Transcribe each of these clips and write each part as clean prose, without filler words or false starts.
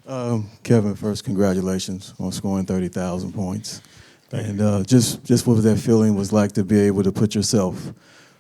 Kevin, first, congratulations on scoring 30,000 points. Thank And you. just what that feeling was like to be able to put yourself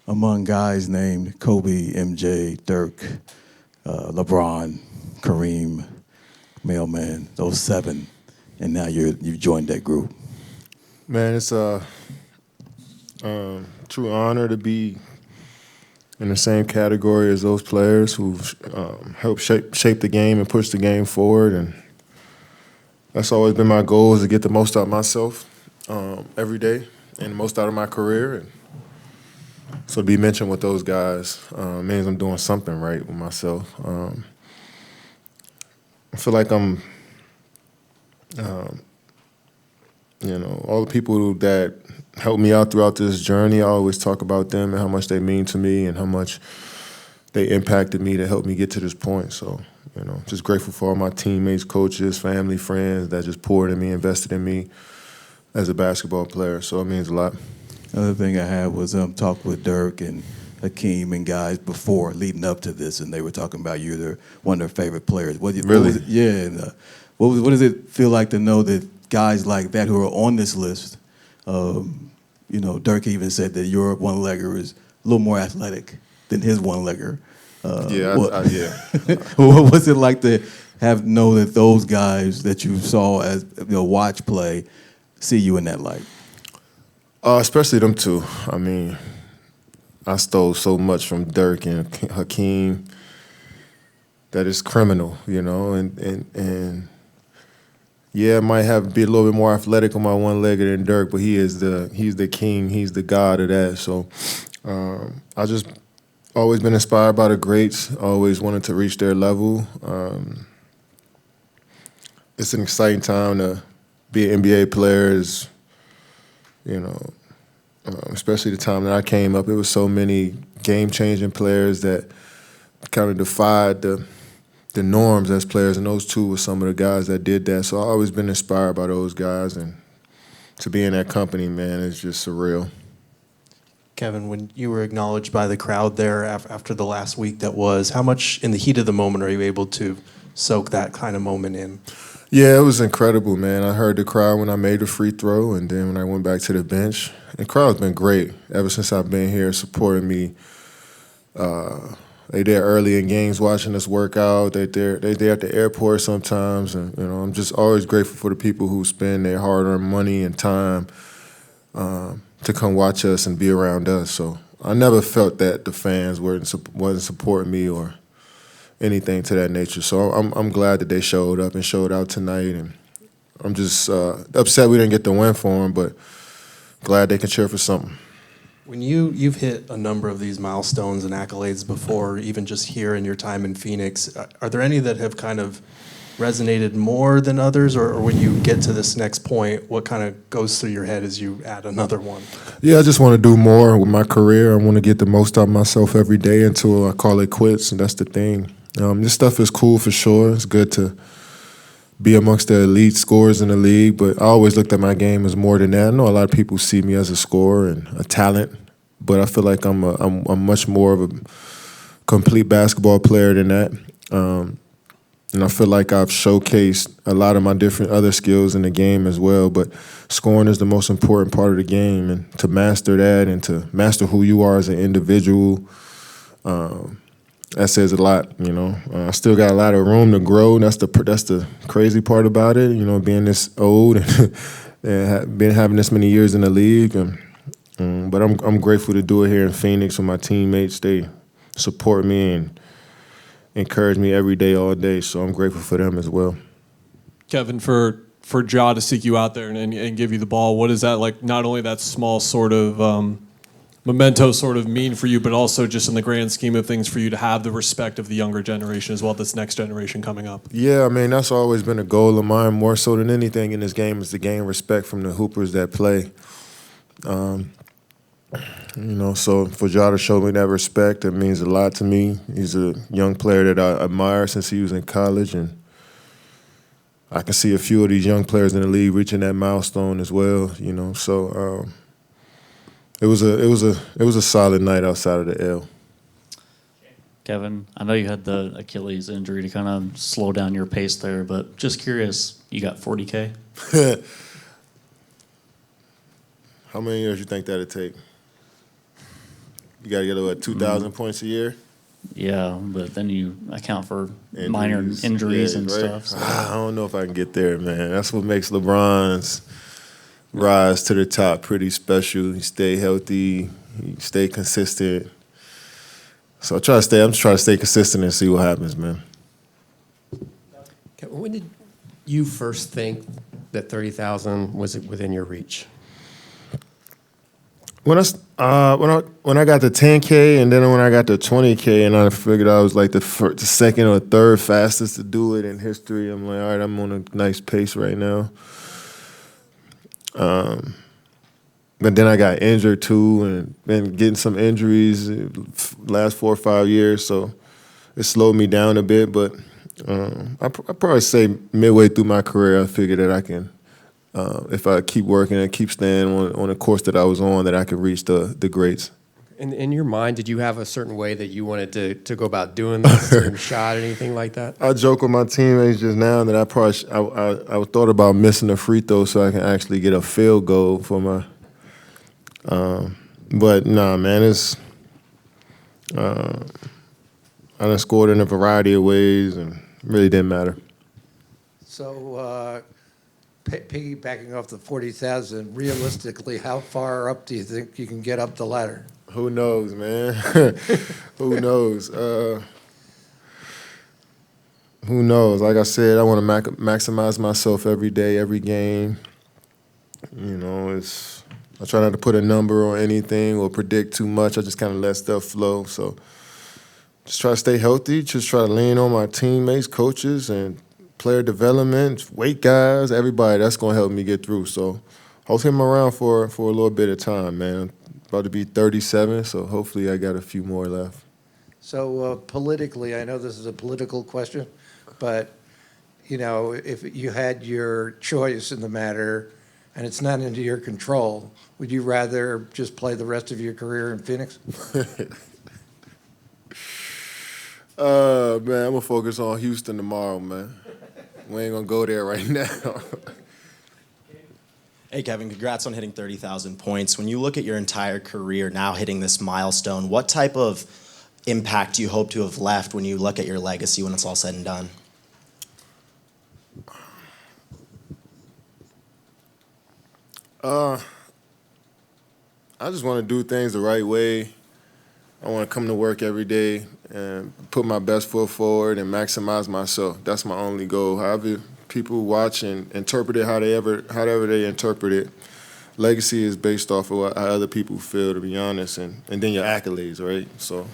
among guys named Kobe, MJ, Dirk, LeBron, Kareem, Mailman, those seven, and now you've joined that group. Man, it's a true honor to be in the same category as those players who've helped shape the game and push the game forward. And that's always been my goal, is to get the most out of myself every day and the most out of my career. And so to be mentioned with those guys means I'm doing something right with myself. I feel like I'm, all the people that helped me out throughout this journey, I always talk about them and how much they mean to me and how much they impacted me to help me get to this point. So, just grateful for all my teammates, coaches, family, friends that just poured in me, invested in me as a basketball player. So it means a lot. Another thing I had was talk with Dirk and Hakeem and guys before, leading up to this, and they were talking about you. They're one of their favorite players. Really? What was it, yeah. And, what does it feel like to know that guys like that who are on this list, Dirk even said that your one-legger is a little more athletic than his one-legger. Yeah. What was it like to know that those guys that you saw as watch play see you in that light? Especially them two. I mean, I stole so much from Dirk and Hakeem that is criminal, and yeah, I might be a little bit more athletic on my one-legger than Dirk, but he's the king, he's the god of that. So I just always been inspired by the greats, always wanted to reach their level. It's an exciting time to be an NBA player, especially the time that I came up. It was so many game-changing players that kind of defied the norms as players, and those two were some of the guys that did that. So I've always been inspired by those guys, and to be in that company, man, is just surreal. Kevin, when you were acknowledged by the crowd there after the last week that was, how much in the heat of the moment are you able to soak that kind of moment in? Yeah, it was incredible, man. I heard the crowd when I made the free throw, and then when I went back to the bench. The crowd's been great ever since I've been here, supporting me. They there early in games watching us work out. They there at the airport sometimes, and I'm just always grateful for the people who spend their hard-earned money and time to come watch us and be around us. So I never felt that the fans wasn't supporting me or anything to that nature. So I'm glad that they showed up and showed out tonight, and I'm just upset we didn't get the win for them, but glad they can cheer for something. When you've hit a number of these milestones and accolades before, even just here in your time in Phoenix, are there any that have kind of resonated more than others, or when you get to this next point, what kind of goes through your head as you add another one? Yeah, I just want to do more with my career. I want to get the most out of myself every day until I call it quits, and that's the thing. This stuff is cool for sure. It's good to be amongst the elite scorers in the league, but I always looked at my game as more than that. I know a lot of people see me as a scorer and a talent, but I feel like I'm much more of a complete basketball player than that. And I feel like I've showcased a lot of my different other skills in the game as well, but scoring is the most important part of the game, and to master that and to master who you are as an individual, that says a lot, I still got a lot of room to grow. That's the crazy part about it, being this old and been having this many years in the league. But I'm grateful to do it here in Phoenix with my teammates. They support me and encourage me every day, all day. So I'm grateful for them as well. Kevin, for Ja to seek you out there and give you the ball, what is that like? Not only that small sort of memento sort of mean for you, but also just in the grand scheme of things for you to have the respect of the younger generation as well, this next generation coming up? Yeah, I mean, that's always been a goal of mine, more so than anything in this game, is to gain respect from the hoopers that play. So for Ja to show me that respect, it means a lot to me. He's a young player that I admire since he was in college, and I can see a few of these young players in the league reaching that milestone as well. So it was a solid night outside of the L. Kevin, I know you had the Achilles injury to kind of slow down your pace there, but just curious, you got 40K? How many years you think that'd take? You got to get about 2,000 points a year. Yeah, but then you account for minor injuries yeah, and right? stuff. So. I don't know if I can get there, man. That's what makes LeBron's rise to the top pretty special. He stay healthy, he stay consistent. So I'm just trying to stay consistent and see what happens, man. When did you first think that 30,000 was within your reach? When I got the 10K and then when I got the 20K and I figured I was like the second or third fastest to do it in history, I'm like, all right, I'm on a nice pace right now. But then I got injured too and been getting some injuries last 4 or 5 years, so it slowed me down a bit. But I probably say midway through my career, I figured that I can, if I keep working and keep staying on the course that I was on, that I could reach the greats. In your mind, did you have a certain way that you wanted to go about doing this, a certain shot, anything like that? I joke with my teammates just now that I probably I thought about missing a free throw so I can actually get a field goal for my. But nah, man, it's I done scored in a variety of ways and really didn't matter. So, piggybacking off the 40,000, realistically, how far up do you think you can get up the ladder? Who knows, man? Who knows? Who knows? Like I said, I want to maximize myself every day, every game. You know, I try not to put a number on anything or predict too much. I just kind of let stuff flow. So just try to stay healthy. Just try to lean on my teammates, coaches, and player development, weight guys, everybody. That's going to help me get through. So hopefully I'm around for a little bit of time, man. About to be 37, so hopefully I got a few more left. So, politically, I know this is a political question, but, you know, if you had your choice in the matter and it's not into your control, would you rather just play the rest of your career in Phoenix? Man, I'm going to focus on Houston tomorrow, man. We ain't going to go there right now. Hey, Kevin, congrats on hitting 30,000 points. When you look at your entire career now hitting this milestone, what type of impact do you hope to have left when you look at your legacy when it's all said and done? I just want to do things the right way. I want to come to work every day and put my best foot forward and maximize myself. That's my only goal. However people watch and interpret it however they interpret it, legacy is based off of how other people feel, to be honest, and then your accolades, right? So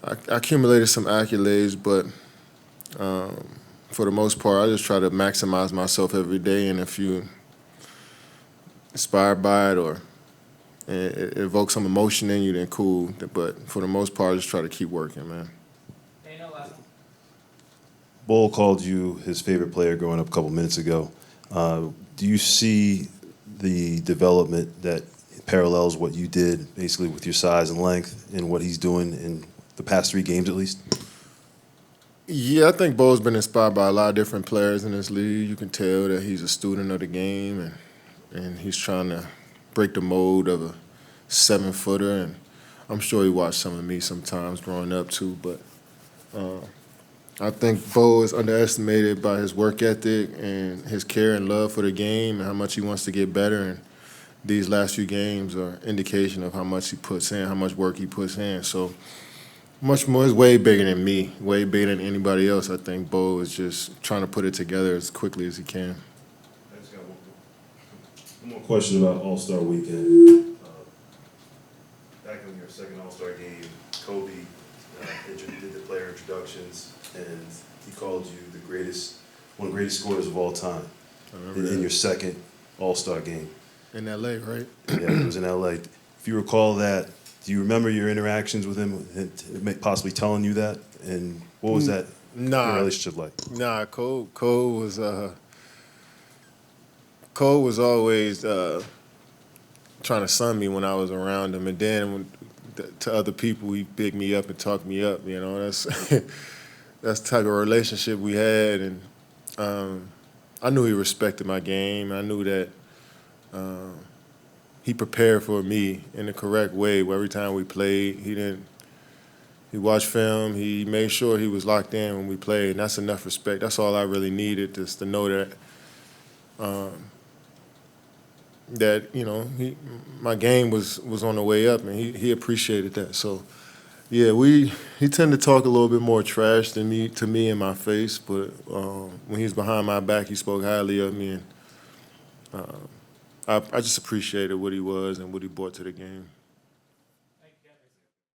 I accumulated some accolades, but for the most part, I just try to maximize myself every day, and if you inspired by it or it evokes some emotion in you, then cool. But for the most part, I just try to keep working, man. Bull called you his favorite player growing up a couple minutes ago. Do you see the development that parallels what you did basically with your size and length and what he's doing in the past 3 games at least? Yeah, I think Bo's been inspired by a lot of different players in this league. You can tell that he's a student of the game and he's trying to break the mold of a 7-footer. And I'm sure he watched some of me sometimes growing up too, but I think Bo is underestimated by his work ethic and his care and love for the game and how much he wants to get better. And these last few games are indication of how much he puts in, how much work he puts in. So much more is way bigger than me, way bigger than anybody else. I think Bo is just trying to put it together as quickly as he can. I just got one more question about All-Star Weekend. Back in your second All-Star game, Kobe did the player introductions, and he called you one of the greatest scorers of all time in your second All-Star game. In L.A., right? Yeah, it was in L.A. If you recall that, do you remember your interactions with him, and possibly telling you that? And what was that your relationship like? Nah, Cole was always trying to sun me when I was around him, and then to other people, he picked me up and talked me up. You know, that's that's the type of relationship we had, and I knew he respected my game. I knew that he prepared for me in the correct way. Every time we played, he watched film. He made sure he was locked in when we played, and that's enough respect. That's all I really needed, just to know that. That my game was on the way up, and he appreciated that. So, yeah, he tended to talk a little bit more trash than me to me in my face, but when he was behind my back, he spoke highly of me, and I just appreciated what he was and what he brought to the game.